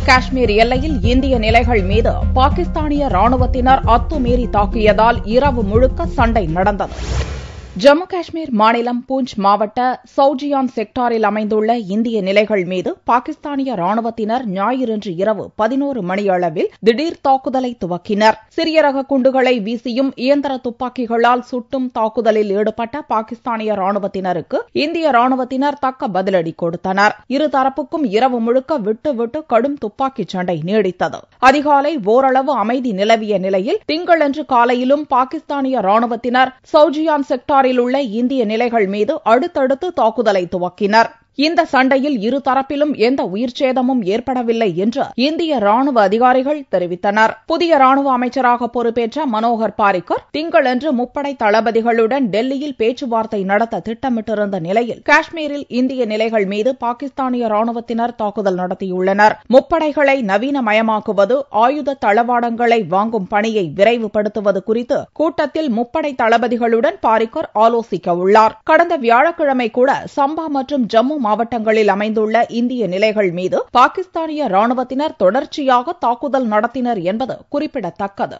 காஷ்மீர் எல்லையில் இந்திய நிலைகள் மீது பாகிஸ்தானிய ராணுவத்தினர் அத்துமீறி தாக்கியதால் இரவு முழுக்க சண்டை நடந்தது. ஜம்மு காஷ்மீர் மாநிலம் பூஞ்ச் மாவட்ட சௌஜியான் செக்டாரில் அமைந்துள்ள இந்திய நிலைகள் மீது பாகிஸ்தானிய ராணுவத்தினர் ஞாயிறன்று இரவு 11 மணியளவில் திடீர் தாக்குதலை துவக்கினர். சிறிய ரக குண்டுகளை வீசியும் இயந்திர துப்பாக்கிகளால் சுட்டும் தாக்குதலில் ஈடுபட்ட பாகிஸ்தானிய ராணுவத்தினருக்கு இந்திய ராணுவத்தினர் தக்க பதிலடி கொடுத்தனர். இருதரப்புக்கும் இரவு முழுக்க விட்டு கடும் துப்பாக்கிச் சண்டை நீடித்தது. அதிகாலை ஓரளவு அமைதி நிலவிய நிலையில் திங்களன்று காலையிலும் பாகிஸ்தானிய ராணுவத்தினர் சௌஜியான் செக்டார் உள்ள இந்திய நிலைகள் மீது அடுத்தடுத்து தாக்குதலை துவக்கினர். இந்த சண்டையில் இருதரப்பிலும் எந்த உயிர்ச்சேதமும் ஏற்படவில்லை என்று இந்திய ராணுவ அதிகாரிகள் தெரிவித்தனர். புதிய ராணுவ அமைச்சராக பொறுப்பேற்ற மனோகர் பாரிக்கர் திங்களன்று முப்படை தளபதிகளுடன் டெல்லியில் பேச்சுவார்த்தை நடத்த திட்டமிட்டிருந்த நிலையில் காஷ்மீரில் இந்திய நிலைகள் மீது பாகிஸ்தானிய ராணுவத்தினர் தாக்குதல் நடத்தியுள்ளனர். முப்படைகளை நவீனமயமாக்குவது, ஆயுத தளவாடங்களை வாங்கும் பணியை விரைவுபடுத்துவது குறித்து கூட்டத்தில் முப்படை தளபதிகளுடன் பாரிக்கர் ஆலோசிக்க உள்ளார். கடந்த வியாழக்கிழமை கூட சம்பா மற்றும் ஜம்மு மாவட்டங்களில் அமைந்துள்ள இந்திய நிலைகள் மீது பாகிஸ்தானிய ராணுவத்தினர் தொடர்ச்சியாக தாக்குதல் நடத்தினர் என்பது குறிப்பிடத்தக்கது.